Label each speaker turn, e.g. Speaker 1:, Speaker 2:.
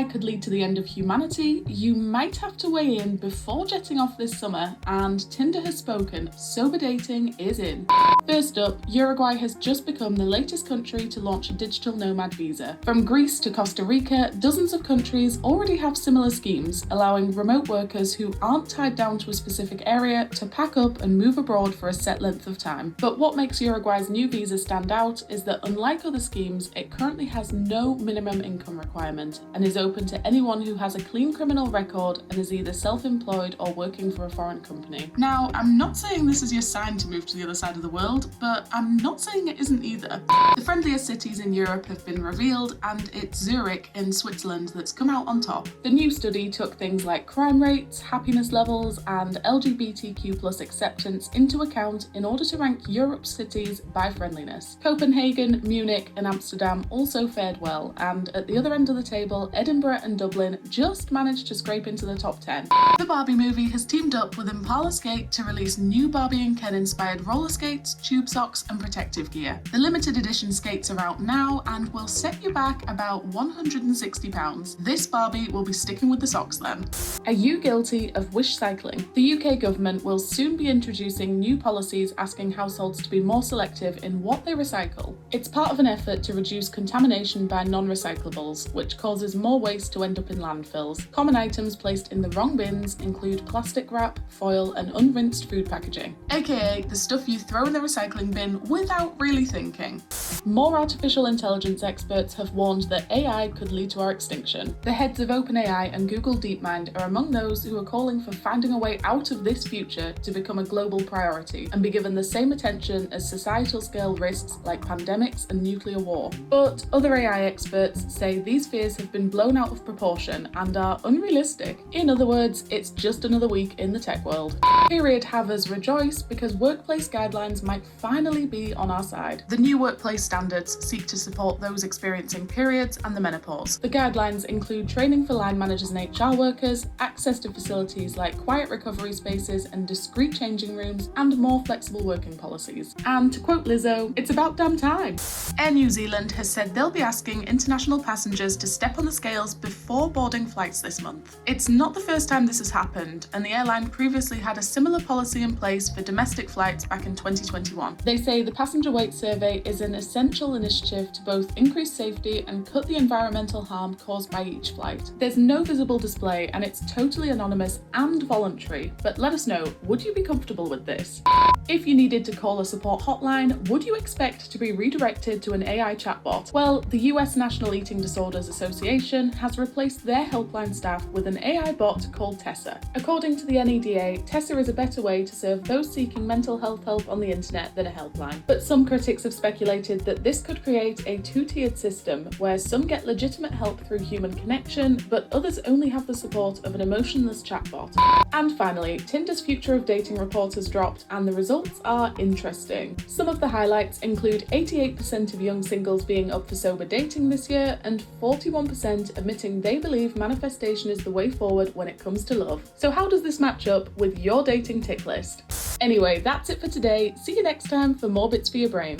Speaker 1: AI could lead to the end of humanity, you might have to weigh in before jetting off this summer, and Tinder has spoken, sober dating is in. First up, Uruguay has just become the latest country to launch a digital nomad visa. From Greece to Costa Rica, dozens of countries already have similar schemes, allowing remote workers who aren't tied down to a specific area to pack up and move abroad for a set length of time. But what makes Uruguay's new visa stand out is that unlike other schemes, it currently has no minimum income requirement and is open to anyone who has a clean criminal record and is either self-employed or working for a foreign company. Now, I'm not saying this is your sign to move to the other side of the world, but I'm not saying it isn't either. The friendliest cities in Europe have been revealed, and it's Zurich in Switzerland that's come out on top. The new study took things like crime rates, happiness levels, and LGBTQ+ acceptance into account in order to rank Europe's cities by friendliness. Copenhagen, Munich, and Amsterdam also fared well, and at the other end of the table, Edinburgh and Dublin just managed to scrape into the top 10. The Barbie movie has teamed up with Impala Skate to release new Barbie and Ken inspired roller skates, tube socks, and protective gear. The limited edition skates are out now and will set you back about £160. This Barbie will be sticking with the socks then. Are you guilty of wish cycling? The UK government will soon be introducing new policies asking households to be more selective in what they recycle. It's part of an effort to reduce contamination by non-recyclables, which causes more waste to end up in landfills. Common items placed in the wrong bins include plastic wrap, foil, and unrinsed food packaging, aka the stuff you throw in the recycling bin without really thinking. More artificial intelligence experts have warned that AI could lead to our extinction. The heads of OpenAI and Google DeepMind are among those who are calling for finding a way out of this future to become a global priority and be given the same attention as societal scale risks like pandemics and nuclear war. But other AI experts say these fears have been blown out of proportion and are unrealistic. In other words, it's just another week in the tech world. Period havers rejoice because workplace guidelines might finally be on our side. The new workplace standards seek to support those experiencing periods and the menopause. The guidelines include training for line managers and HR workers, access to facilities like quiet recovery spaces and discreet changing rooms, and more flexible working policies. And to quote Lizzo, it's about damn time. Air New Zealand has said they'll be asking international passengers to step on the scales before boarding flights this month. It's not the first time this has happened, and the airline previously had a similar policy in place for domestic flights back in 2021. They say the passenger weight survey is an essential initiative to both increase safety and cut the environmental harm caused by each flight. There's no visible display and it's totally anonymous and voluntary, but let us know, would you be comfortable with this? If you needed to call a support hotline, would you expect to be redirected to an AI chatbot? Well, the US National Eating Disorders Association has replaced their helpline staff with an AI bot called Tessa. According to the NEDA, Tessa is a better way to serve those seeking mental health help on the internet than a helpline. But some critics have speculated that this could create a two-tiered system where some get legitimate help through human connection, but others only have the support of an emotionless chatbot. And finally, Tinder's Future of Dating report has dropped and the results are interesting. Some of the highlights include 88% of young singles being up for sober dating this year and 41% admitting they believe manifestation is the way forward when it comes to love. So how does this match up with your dating tick list? Anyway, that's it for today. See you next time for more bits for your brain.